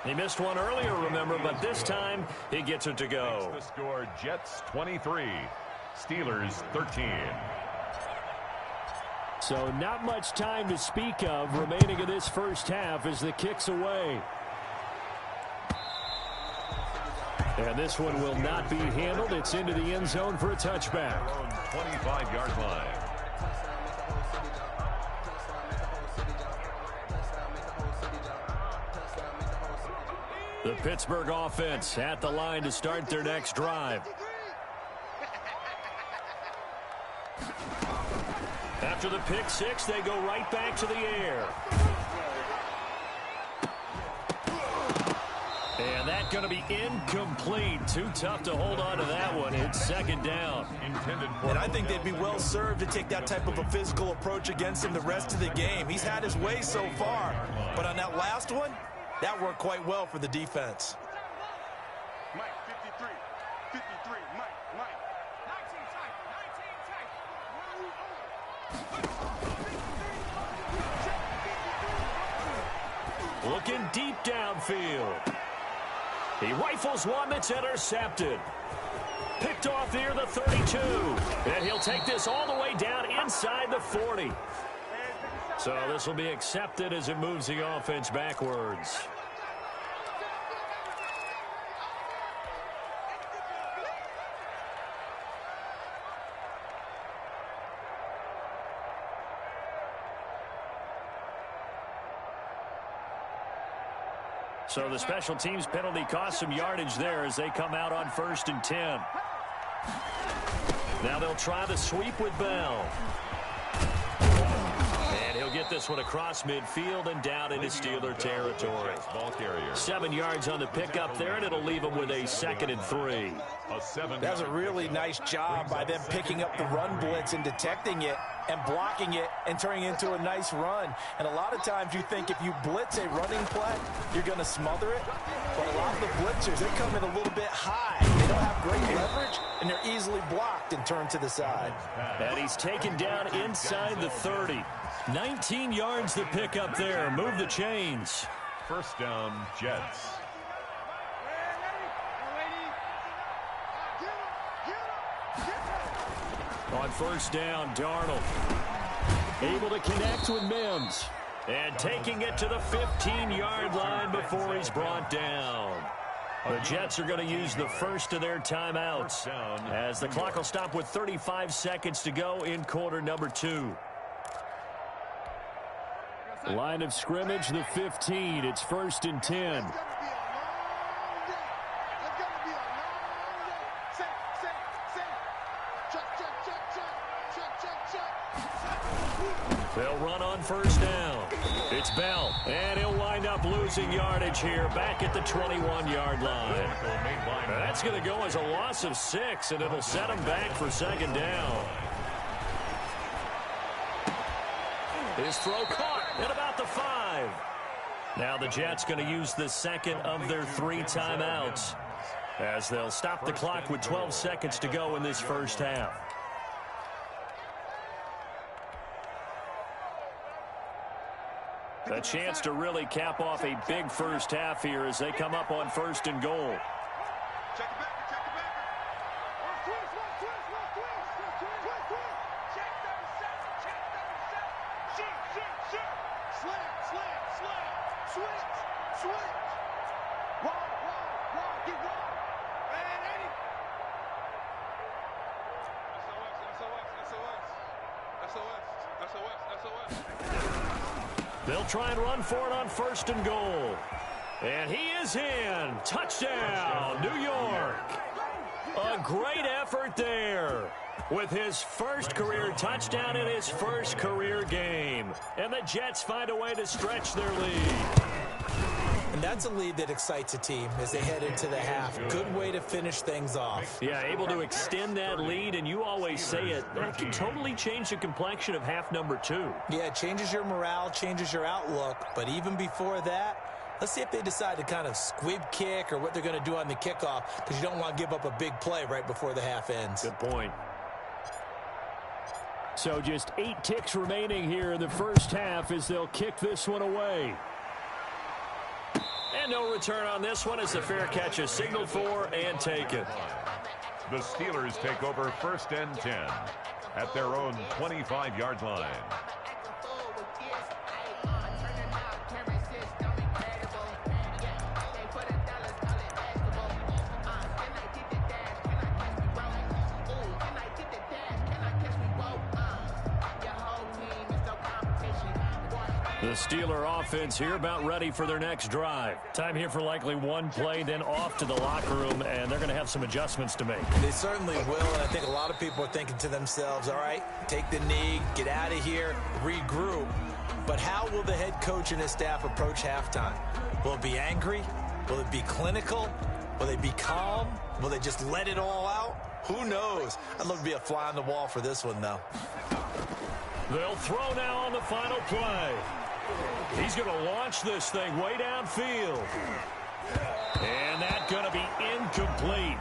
He missed one earlier, remember, but this time he gets it to go. Makes the score Jets 23, Steelers 13. So not much time to speak of remaining in this first half as the kick's away. And this one will not be handled. It's into the end zone for a touchback. 25-yard line. The Pittsburgh offense at the line to start their next drive. After the pick six, they go right back to the air. And that's going to be incomplete. Too tough to hold on to that one. It's second down. And I think they'd be well served to take that type of a physical approach against him the rest of the game. He's had his way so far. But on that last one, that worked quite well for the defense. Mike, 53, 53, Mike. 19 tight, Looking deep downfield. He rifles one that's intercepted. Picked off near the 32. And he'll take this all the way down inside the 40. So this will be accepted as it moves the offense backwards. So the special teams penalty cost some yardage there as they come out on 1st and 10. Now they'll try the sweep with Bell. And he'll get this one across midfield and down into Steeler territory. 7 yards on the pickup there, and it'll leave them with a 2nd and 3. That's a really nice job by them picking up the run blitz and detecting it and blocking it and turning it into a nice run. And a lot of times you think if you blitz a running play, you're going to smother it. But a lot of the blitzers, they come in a little bit high. They don't have great leverage, and they're easily blocked and turned to the side. And he's taken down inside the 30. 19 yards to pick up there. Move the chains. First down, Jets. On first down, Darnold able to connect with Mims. And taking it to the 15-yard line before he's brought down. The Jets are going to use the first of their timeouts as the clock will stop with 35 seconds to go in quarter number 2. Line of scrimmage, the 15. It's 1st and 10. They'll run on first down. It's Bell, and he'll wind up losing yardage here back at the 21-yard line. That's going to go as a loss of 6, and it'll set him back for second down. His throw caught at about the 5. Now the Jets going to use the second of their 3 timeouts as they'll stop the clock with 12 seconds to go in this first half. A chance to really cap off a big first half here as they come up on 1st and goal. They'll try and run for it on 1st and goal. And he is in. Touchdown, New York. A great effort there with his first career touchdown in his first career game. And the Jets find a way to stretch their lead. And that's a lead that excites a team as they head into the half. Good way to finish things off. Yeah, able to extend that lead, and you always say it, that can totally change the complexion of half number 2. Yeah, it changes your morale, changes your outlook. But even before that, let's see if they decide to kind of squib kick or what they're going to do on the kickoff, because you don't want to give up a big play right before the half ends. Good point. So just 8 ticks remaining here in the first half as they'll kick this one away. And no return on this one as the fair catch is signaled for and taken. The Steelers take over 1st and 10 at their own 25-yard line. The Steeler offense here about ready for their next drive. Time here for likely one play, then off to the locker room, and they're going to have some adjustments to make. They certainly will, and I think a lot of people are thinking to themselves, all right, take the knee, get out of here, regroup. But how will the head coach and his staff approach halftime? Will it be angry? Will it be clinical? Will they be calm? Will they just let it all out? Who knows? I'd love to be a fly on the wall for this one, though. They'll throw now on the final play. He's going to launch this thing way downfield. And that's going to be incomplete.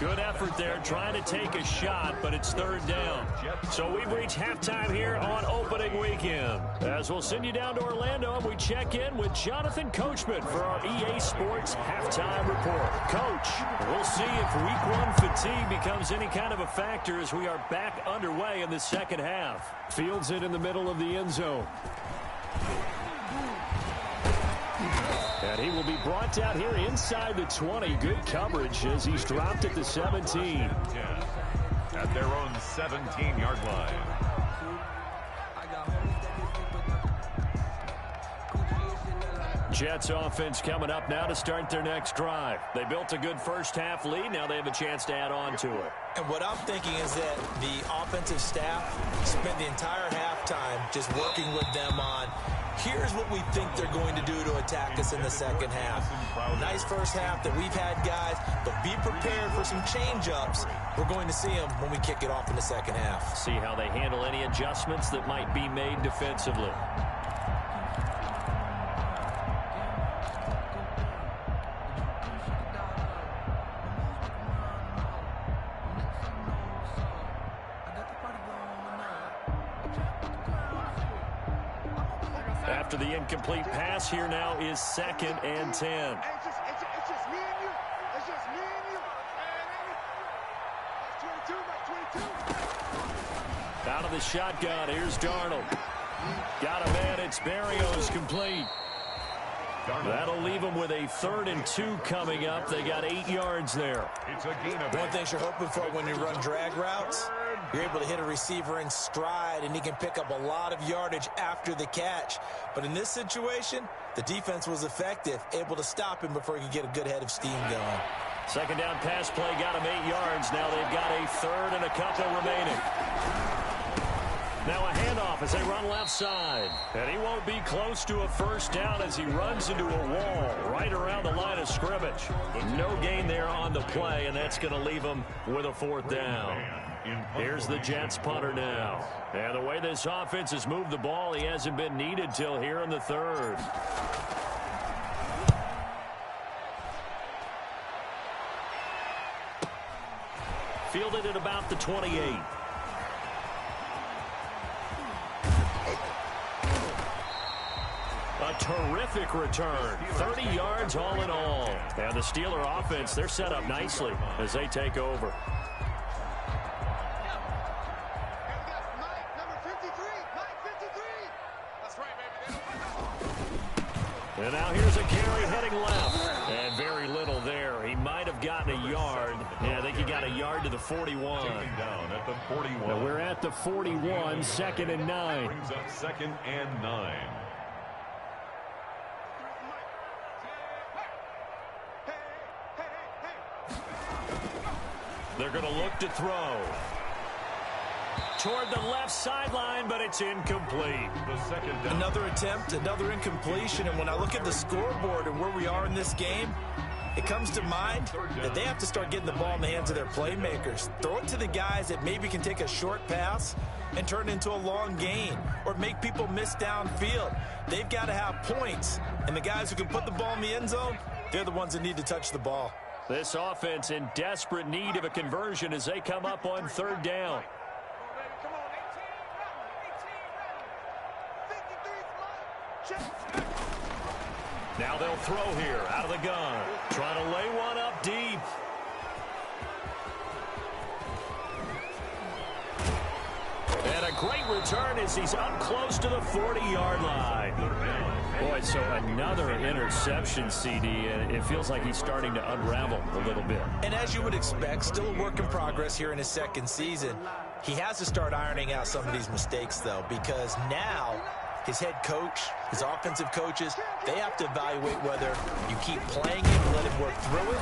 Good effort there trying to take a shot, but it's 3rd down. So we've reached halftime here on opening weekend. As we'll send you down to Orlando, and we check in with Jonathan Coachman for our EA Sports Halftime Report. Coach, we'll see if Week 1 fatigue becomes any kind of a factor as we are back underway in the second half. Fields it in the middle of the end zone. And he will be brought down here inside the 20. Good coverage as he's dropped at the 17. At their own 17-yard line. Jets offense coming up now to start their next drive. They built a good first half lead. Now they have a chance to add on to it. And what I'm thinking is that the offensive staff spent the entire halftime just working with them on, here's what we think they're going to do to attack us in the second half. Nice first half that we've had, guys, but be prepared for some change-ups. We're going to see them when we kick it off in the second half. See how they handle any adjustments that might be made defensively. After the incomplete pass, here now is 2nd and 10. It's just me and you. It's just me and you. That's 22. That's 22. Out of the shotgun, here's Darnold. Got a man, it's Berrios complete. That'll leave them with a 3rd and 2 coming up. They got 8 yards there. It's a gain of One thing you're hoping for when you run drag routes, you're able to hit a receiver in stride, and he can pick up a lot of yardage after the catch. But in this situation, the defense was effective, able to stop him before he could get a good head of steam going. 2nd down pass play got him 8 yards. Now they've got a 3rd and a couple remaining. Now a handoff as they run left side. And he won't be close to a 1st down as he runs into a wall right around the line of scrimmage. No gain there on the play, and that's going to leave him with a 4th down. Here's the Jets punter now. And the way this offense has moved the ball, he hasn't been needed till here in the 3rd. Fielded at about the 28. A terrific return. 30 yards all in all. And the Steeler offense, they're set up nicely as they take over. And now here's a carry heading left. And very little there. He might have gotten a yard. Yeah, I think he got a yard to the 41. down at the 41. Now we're at the 41, 2nd and 9. Brings up 2nd and 9. They're going to look to throw. Toward the left sideline, but it's incomplete. The 2nd down. Another attempt, another incompletion, and when I look at the scoreboard and where we are in this game, it comes to mind that they have to start getting the ball in the hands of their playmakers. Throw it to the guys that maybe can take a short pass and turn it into a long gain or make people miss downfield. They've got to have points, and the guys who can put the ball in the end zone, they're the ones that need to touch the ball. This offense in desperate need of a conversion as they come up on 3rd down. Now they'll throw here out of the gun. Trying to lay one up deep. And a great return as he's up close to the 40-yard line. Boy, so another interception, CD, and it feels like he's starting to unravel a little bit. And as you would expect, still a work in progress here in his second season. He has to start ironing out some of these mistakes, though, because now his head coach, his offensive coaches, they have to evaluate whether you keep playing him and let him work through it,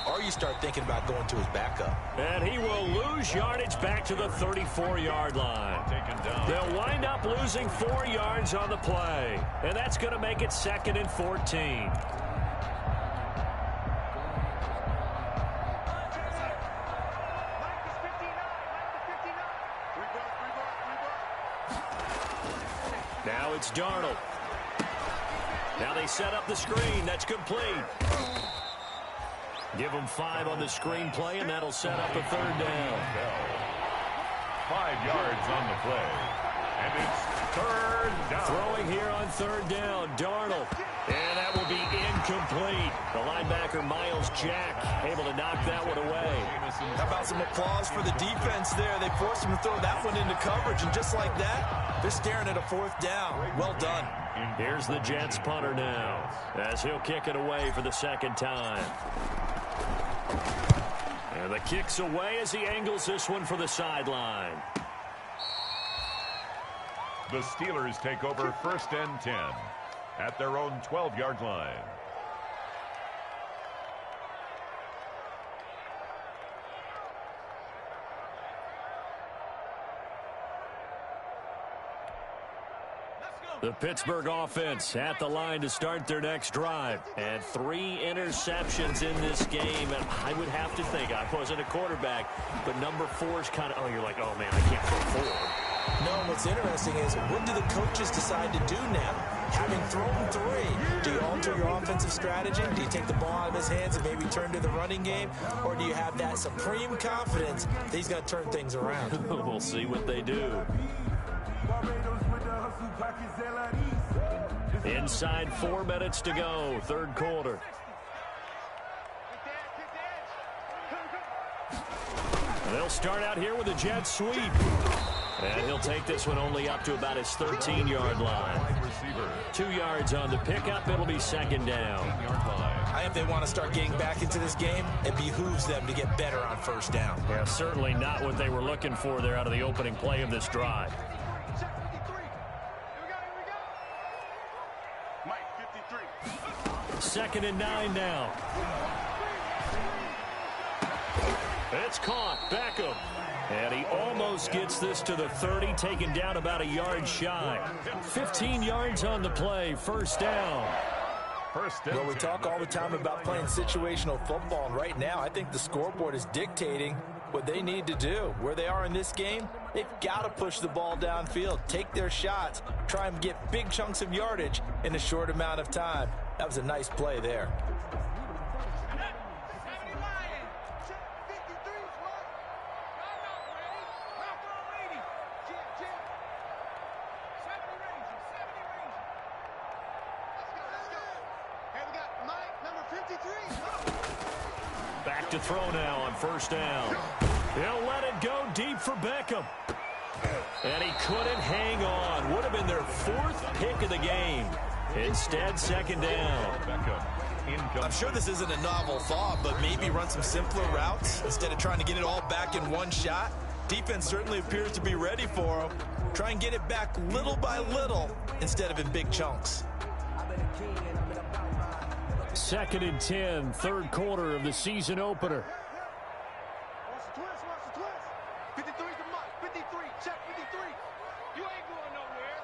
or you start thinking about going to his backup. And he will lose yardage back to the 34-yard line. They'll wind up losing 4 yards on the play, and that's going to make it 2nd and 14. Now it's Darnold. Now they set up the screen. That's complete. Give them 5 on the screen play, and that'll set up a 3rd down. 5 yards on the play. And it's 3rd down. Throwing here on 3rd down, Darnold. And that will be incomplete. The linebacker, Miles Jack, able to knock that one away. How about some applause for the defense there? They forced him to throw that one into coverage, and just like that, they're staring at a 4th down. Well done. Here's the Jets punter now, as he'll kick it away for the 2nd time. And the kick's away as he angles this one for the sideline. The Steelers take over 1st and 10 at their own 12-yard line. The Pittsburgh offense at the line to start their next drive. And 3 interceptions in this game. And I would have to think, I wasn't a quarterback, but number 4 is kind of, oh, you're like, oh, man, I can't throw 4. No, what's interesting is, what do the coaches decide to do now? Having thrown 3, do you alter your offensive strategy? Do you take the ball out of his hands and maybe turn to the running game? Or do you have that supreme confidence that he's going to turn things around? We'll see what they do. Inside 4 minutes to go, 3rd quarter. They'll start out here with a jet sweep. And he'll take this one only up to about his 13-yard line. 2 yards on the pickup. It'll be 2nd down. I think they want to start getting back into this game. It behooves them to get better on 1st down. Yeah, certainly not what they were looking for there out of the opening play of this drive. 2nd and 9 now. It's caught. Beckham. And he almost gets this to the 30, taken down about a yard shy. 15 yards on the play. 1st down. Well, we talk all the time about playing situational football, and right now I think the scoreboard is dictating what they need to do. Where they are in this game, they've got to push the ball downfield, take their shots, try and get big chunks of yardage in a short amount of time. That was a nice play there. Back to throw now on 1st down. He'll let it go deep for Beckham. And he couldn't hang on. Would have been their 4th pick of the game. Instead, 2nd down. I'm sure this isn't a novel thought, but maybe run some simpler routes instead of trying to get it all back in one shot. Defense certainly appears to be ready for him. Try and get it back little by little instead of in big chunks. 2nd and 10, 3rd quarter of the season opener. Watch the twist. 53's the mark. 53. Check 53. You ain't going nowhere.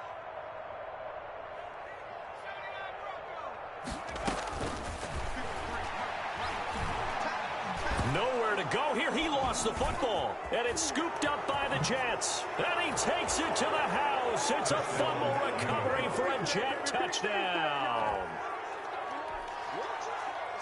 Nowhere to go here. He lost the football. And it's scooped up by the Jets. And he takes it to the house. It's a fumble recovery for a Jet touchdown.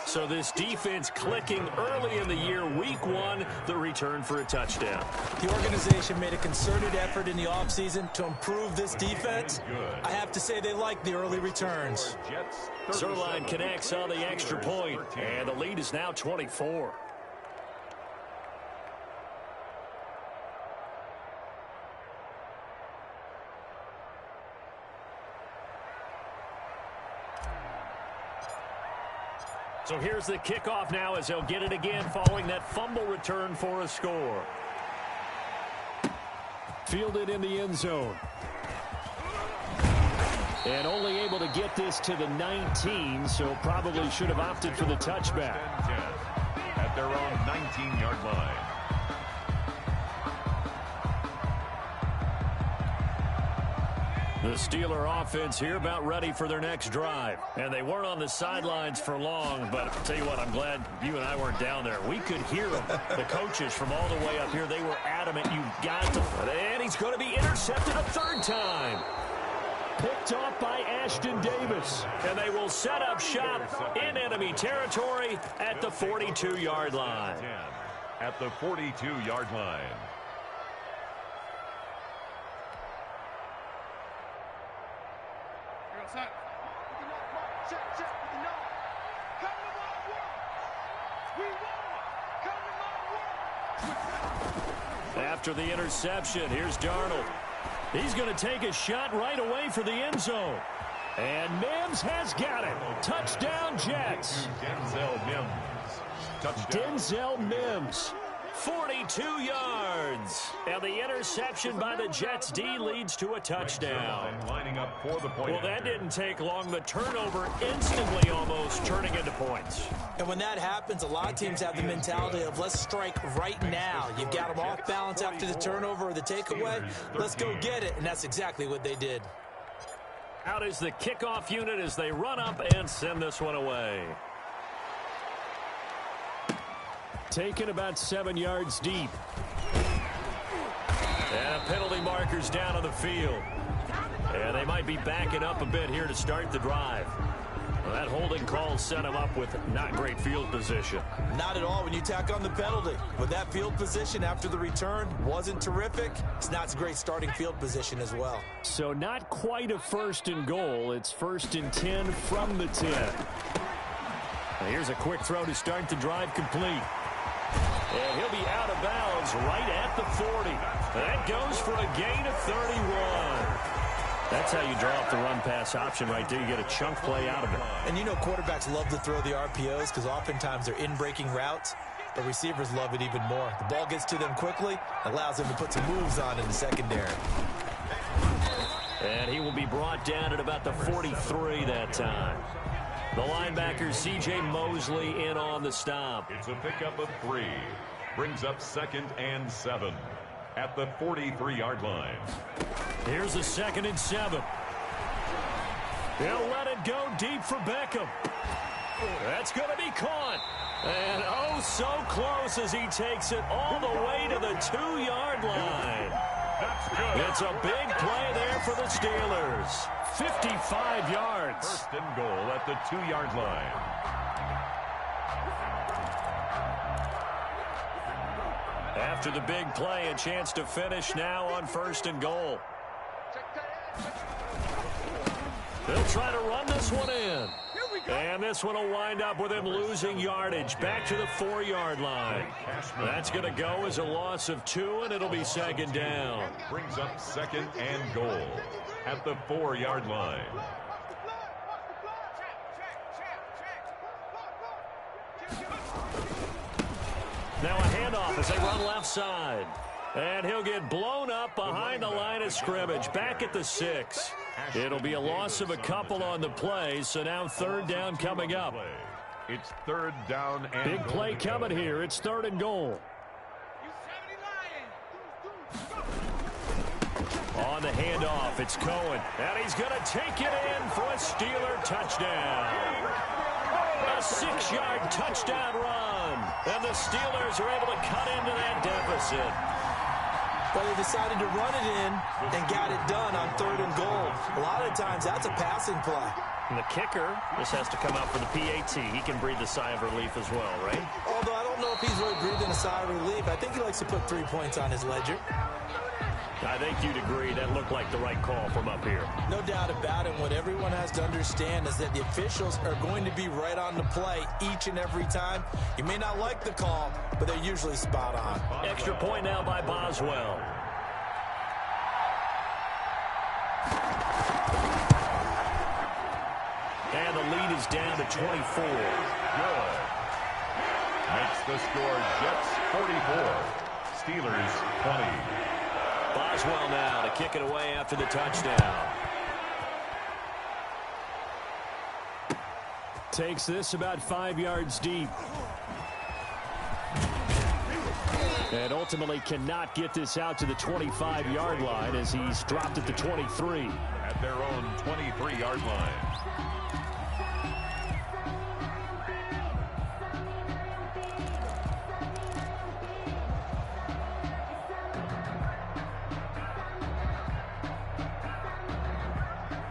So this defense clicking early in the year, week one, the return for a touchdown. The organization made a concerted effort in the offseason to improve this defense. I have to say they like the early returns. Zerline connects on the extra point, and the lead is now 24. So here's the kickoff now as they'll get it again following that fumble return for a score. Fielded in the end zone. And only able to get this to the 19, so probably should have opted for the touchback. At their own 19-yard line. The Steeler offense here about ready for their next drive. And they weren't on the sidelines for long, but I'll tell you what, I'm glad you and I weren't down there. We could hear them. The coaches from all the way up here, they were adamant. You've got to. And he's going to be intercepted a third time. Picked off by Ashton Davis. And they will set up shop in enemy territory at the 42-yard line. At the 42-yard line. After the interception, here's Darnold. He's going to take a shot right away for the end zone. And Mims has got it. Touchdown, Jets. Denzel Mims. Touchdown. Denzel Mims. 42 yards. And the interception by the Jets D leads to a touchdown. Lining up for the point. Well, that didn't take long. The turnover instantly almost turning into points. And when that happens, a lot of teams have the mentality of let's strike right now. You've got them off balance after the turnover or the takeaway. Let's go get it. And that's exactly what they did. Out is the kickoff unit as they run up and send this one away. Taken about 7 yards deep. And penalty markers down on the field. And they might be backing up a bit here to start the drive. Well, that holding call set him up with not great field position. Not at all when you tack on the penalty. But that field position after the return wasn't terrific. It's not a great starting field position as well. So not quite a 1st and goal. It's 1st and 10 from the 10. Now here's a quick throw to start the drive complete. And he'll be out of bounds right at the 40. That goes for a gain of 31. That's how you draw up the run-pass option right there. You get a chunk play out of it. And you know quarterbacks love to throw the RPOs because oftentimes they're in-breaking routes. But receivers love it even more. The ball gets to them quickly, allows them to put some moves on in the secondary. And he will be brought down at about the 43 that time. The linebacker, C.J. Mosley, in on the stop. It's a pickup of 3. Brings up 2nd and 7 at the 43-yard line. Here's a 2nd and 7. He'll let it go deep for Beckham. That's going to be caught. And oh, so close as he takes it all the way to the 2-yard line. That's good. It's a big play there for the Steelers. 55 yards. 1st and goal at the 2-yard line. After the big play, a chance to finish now on 1st and goal. They'll try to run this one in. And this one will wind up with him losing yardage back to the 4-yard line. That's going to go as a loss of 2, and it'll be 2nd down. Brings up 2nd and goal at the 4-yard line. Now a handoff as they run left side. And he'll get blown up behind the line of scrimmage, back at the 6. It'll be a loss of a couple on the play, so now 3rd down coming up. It's 3rd down and big play coming here. It's 3rd and goal. On the handoff, it's Cohen. And he's going to take it in for a Steeler touchdown. A 6-yard touchdown run. And the Steelers are able to cut into that deficit. But they decided to run it in and got it done on 3rd and goal. A lot of times, that's a passing play. And the kicker, this has to come out for the PAT. He can breathe a sigh of relief as well, right? Although I don't know if he's really breathing a sigh of relief. I think he likes to put 3 points on his ledger. I think you'd agree that looked like the right call from up here. No doubt about it. What everyone has to understand is that the officials are going to be right on the play each and every time. You may not like the call, but they're usually spot on. Extra point now by Boswell. And the lead is down to 24. Good. Makes the score Jets 44. Steelers 20. Boswell now to kick it away after the touchdown. Takes this about 5 yards deep. And ultimately cannot get this out to the 25-yard line as he's dropped at the 23. At their own 23-yard line.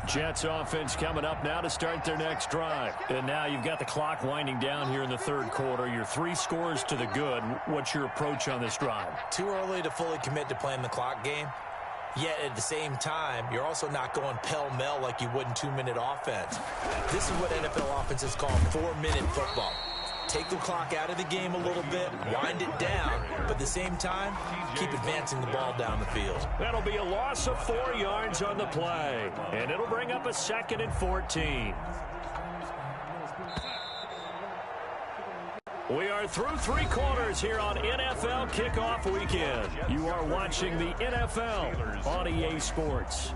Jets offense coming up now to start their next drive. And now you've got the clock winding down here in the third quarter. You're 3 scores to the good. What's your approach on this drive? Too early to fully commit to playing the clock game. Yet at the same time, you're also not going pell-mell like you would in 2-minute offense. This is what NFL offenses call 4-minute football. Take the clock out of the game a little bit, wind it down, but at the same time, keep advancing the ball down the field. That'll be a loss of 4 yards on the play, and it'll bring up a 2nd and 14. We are through 3 quarters here on NFL Kickoff Weekend. You are watching the NFL on EA Sports.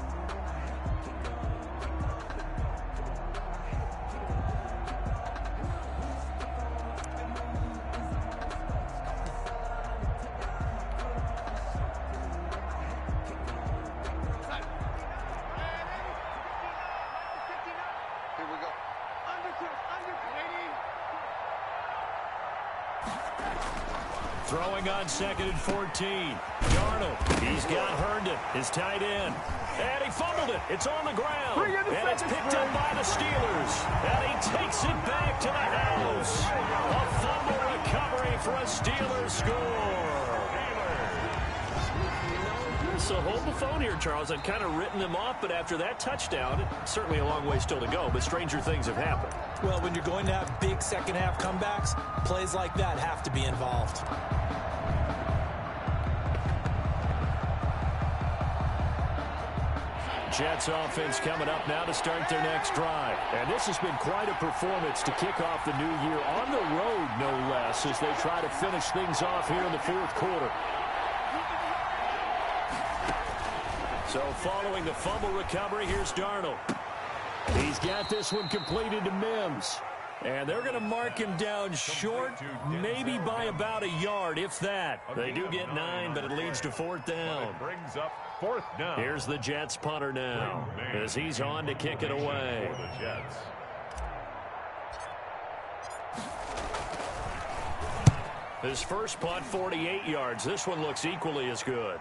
Throwing on 2nd and 14. Darnold, he's got Herndon, his tight end. And he fumbled it. It's on the ground. And it's picked up by the Steelers. And he takes it back to the house. A fumble recovery for a Steelers score. So hold the phone here, Charles. I'd kind of written them off, but after that touchdown, it's certainly a long way still to go, but stranger things have happened. Well, when you're going to have big second-half comebacks, plays like that have to be involved. Jets offense coming up now to start their next drive. And this has been quite a performance to kick off the new year on the road, no less, as they try to finish things off here in the fourth quarter. So following the fumble recovery, here's Darnold. He's got this one completed to Mims. And they're going to mark him down short, maybe by about a yard, if that. They do get 9, but it leads to 4th down. Brings up 4th down. Here's the Jets punter now as he's on to kick it away. For the Jets. His first punt, 48 yards. This one looks equally as good.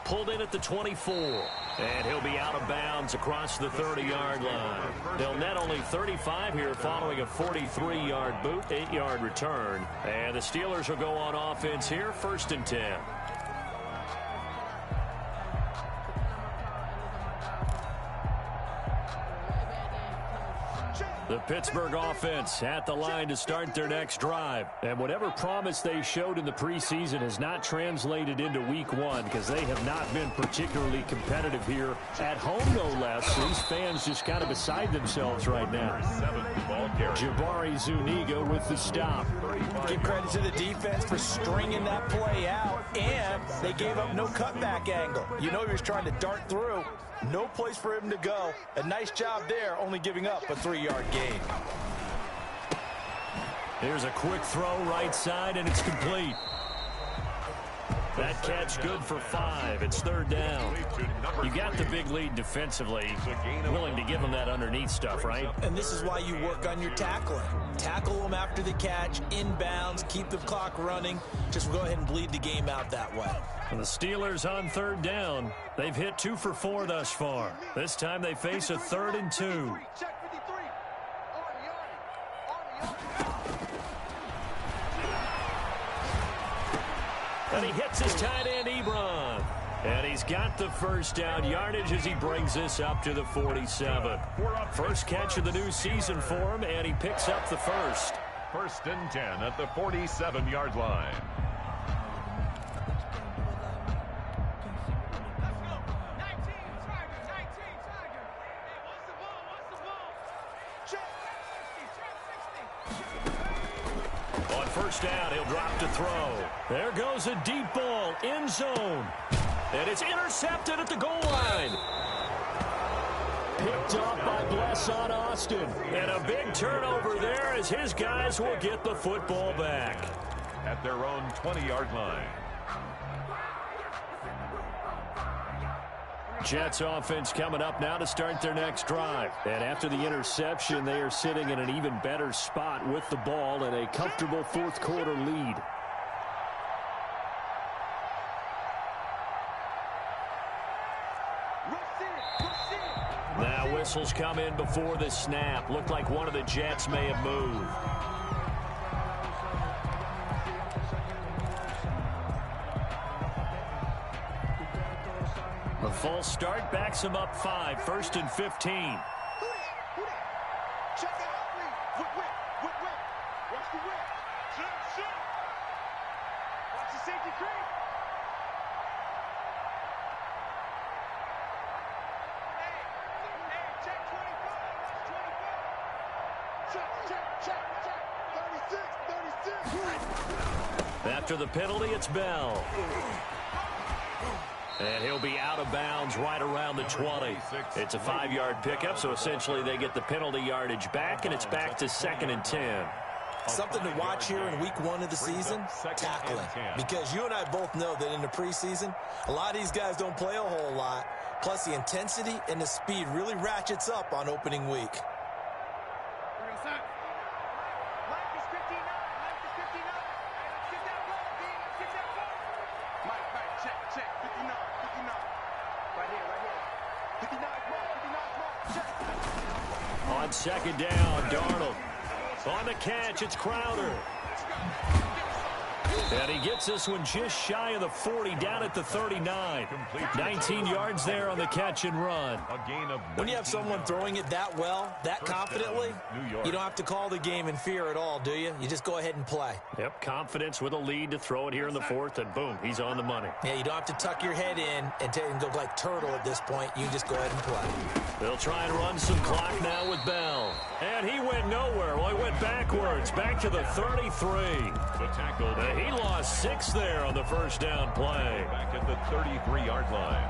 Pulled in at the 24, and he'll be out of bounds across the 30-yard line. They'll net only 35 here following a 43-yard boot, 8-yard return. And the Steelers will go on offense here, 1st and 10. The Pittsburgh offense at the line to start their next drive. And whatever promise they showed in the preseason has not translated into week 1 because they have not been particularly competitive here at home, no less. These fans just kind of beside themselves right now. Jabari Zuniga with the stop. Give credit to the defense for stringing that play out, and they gave up no cutback angle. You know he was trying to dart through. No place for him to go. A nice job there, only giving up a 3-yard gain. Here's a quick throw right side, and it's complete. That catch good for 5. It's third down. You got the big lead defensively. Willing to give them that underneath stuff, right? And this is why you work on your tackling. Tackle them after the catch, inbounds, keep the clock running. Just go ahead and bleed the game out that way. And the Steelers on third down. They've hit 2 for 4 thus far. This time they face a 3rd and 2. And he hits his tight end, Ebron. And he's got the first down yardage as he brings this up to the 47. First catch of the new season for him, and he picks up the first. 1st and 10 at the 47-yard line. First down, he'll drop to throw. There goes a deep ball, end zone. And it's intercepted at the goal line. Picked up by Blesson Austin. And a big turnover there as his guys will get the football back. At their own 20-yard line. Jets offense coming up now to start their next drive. And after the interception, they are sitting in an even better spot with the ball and a comfortable fourth quarter lead. Now whistles come in before the snap. Looked like one of the Jets may have moved. A false start backs him up 5. 1st and 15. Check out whip. Watch the whip. Shut. Watch the safety creep. Hey, check 25. Check. 36. After the penalty, it's Bell. And he'll be out of bounds right around the 20. It's a 5-yard pickup, so essentially they get the penalty yardage back, and it's back to 2nd and 10. Something to watch here in week 1 of the season, tackling. Because you and I both know that in the preseason, a lot of these guys don't play a whole lot. Plus, the intensity and the speed really ratchets up on opening week. On second down, Darnold. On the catch, it's Crowder. And he gets this one just shy of the 40, down at the 39. 19 yards there on the catch and run. When you have someone throwing it that well, that confidently, you don't have to call the game in fear at all, do you? You just go ahead and play. Yep, confidence with a lead to throw it here in the 4th, and boom, he's on the money. Yeah, you don't have to tuck your head in and go like turtle at this point. You can just go ahead and play. They'll try and run some clock now with Bell. And he went nowhere. Well, he went backwards, back to the 33. The tackle. He lost 6 there on the first down play. Back at the 33-yard line.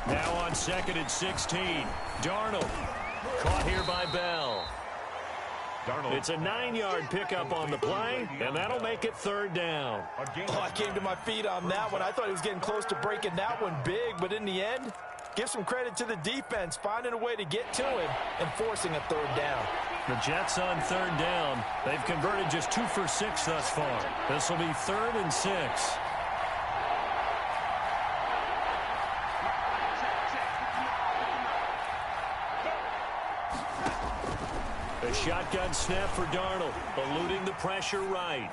Now on 2nd and 16. Darnold caught here by Bell. It's a 9-yard pickup on the play, and that'll make it 3rd down. Oh, I came to my feet on that one. I thought he was getting close to breaking that one big, but in the end, give some credit to the defense, finding a way to get to him and forcing a 3rd down. The Jets on 3rd down. They've converted just 2 for 6 thus far. This will be 3rd and 6. A shotgun snap for Darnold, eluding the pressure right.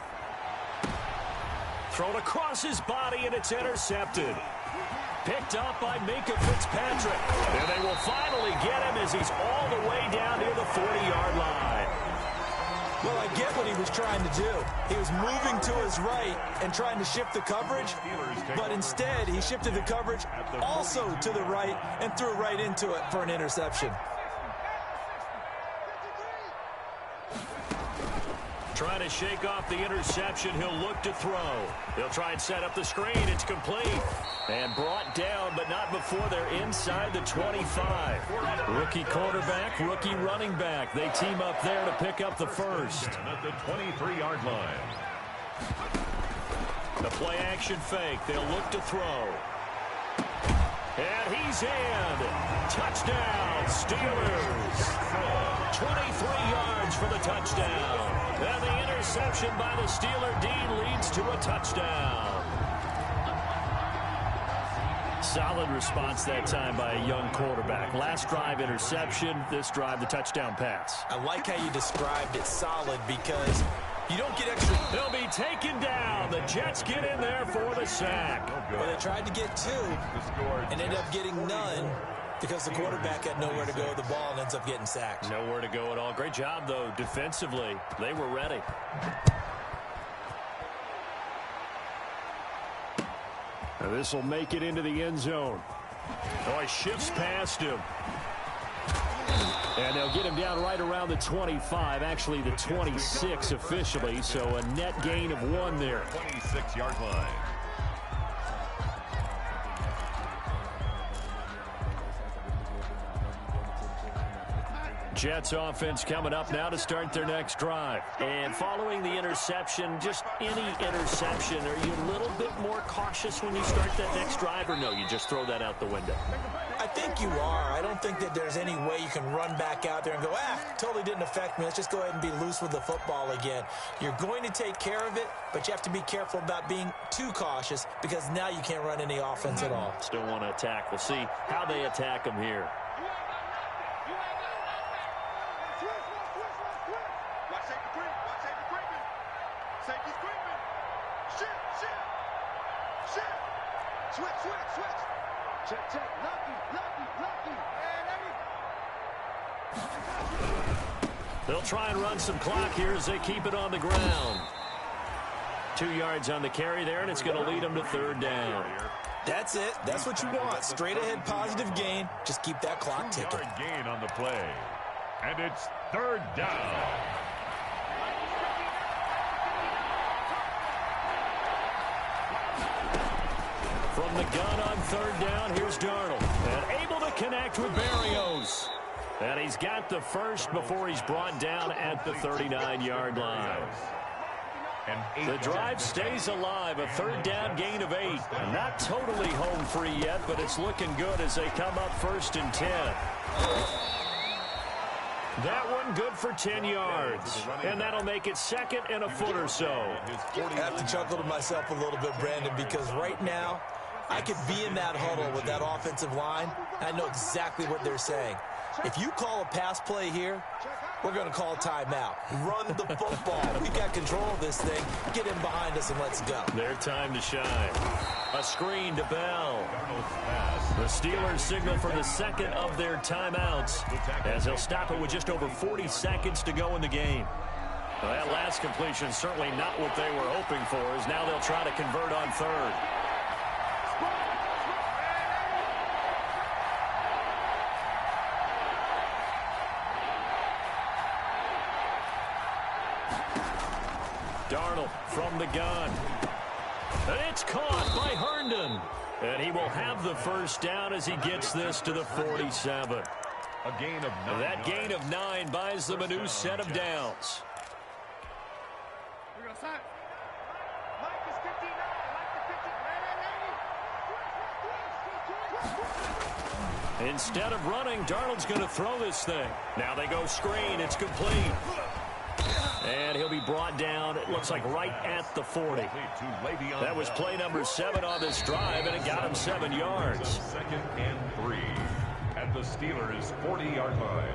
Thrown across his body, and it's intercepted. Picked up by Minka Fitzpatrick. And they will finally get him as he's all the way down near the 40-yard line. Well, I get what he was trying to do. He was moving to his right and trying to shift the coverage, but instead he shifted the coverage also to the right and threw right into it for an interception. trying to shake off the interception. He'll look to throw. He'll try and set up the screen. It's complete. And brought down, but not before they're inside the 25. Rookie quarterback, rookie running back. They team up there to pick up the first. At the 23-yard line. The play action fake. They'll look to throw. And he's in. Touchdown, Steelers. 23 yards for the touchdown. And the interception by the Steeler D leads to a touchdown. Solid response that time by a young quarterback. Last drive, interception. This drive, the touchdown pass. I like how you described it, solid, because you don't get extra. They'll be taken down. The Jets get in there for the sack. Well, they tried to get 2 and ended up getting none because the quarterback had nowhere to go with the ball and ends up getting sacked. Nowhere to go at all. Great job, though, defensively. They were ready. Now this will make it into the end zone. Oh, he shifts past him. And they'll get him down right around the 25, actually the 26 officially, so a net gain of 1 there. 26-yard line. Jets offense coming up now to start their next drive. And following the interception, just any interception, are you a little bit more cautious when you start that next drive, or no, you just throw that out the window? I think you are. I don't think that there's any way you can run back out there and go, totally didn't affect me. Let's just go ahead and be loose with the football again. You're going to take care of it, but you have to be careful about being too cautious because now you can't run any offense at all. Still want to attack. We'll see how they attack them here. They'll try and run some clock here as they keep it on the ground. 2 yards on the carry there, and it's going to lead them to 3rd down. That's it. That's what you want. Straight ahead positive gain. Just keep that clock ticking. 2-yard gain on the play. And it's 3rd down. From the gun on 3rd down, here's Darnold. And able to connect with Berrios. And he's got the first before he's brought down at the 39-yard line. The drive stays alive, a 3rd down gain of 8. Not totally home free yet, but it's looking good as they come up 1st and 10. That one good for 10 yards. And that'll make it 2nd and a foot or so. I have to chuckle to myself a little bit, Brandon, because right now I could be in that huddle with that offensive line. I know exactly what they're saying. If you call a pass play here, we're going to call timeout. Run the football. We got control of this thing. Get in behind us and let's go. Their time to shine. A screen to Bell. The Steelers signal for the 2nd of their timeouts as they'll stop it with just over 40 seconds to go in the game. Well, that last completion certainly not what they were hoping for, as now they'll try to convert on 3rd. Darnold from the gun. And it's caught by Herndon. And he will have the first down as he gets this to the 47. A gain of 9. That gain of 9 buys them a new set of downs. Instead of running, Darnold's going to throw this thing. Now they go screen. It's complete. And he'll be brought down, it looks like, right at the 40. That was play number 7 on this drive, and it got him 7 yards. 2nd and 3 at the Steelers' 40-yard line.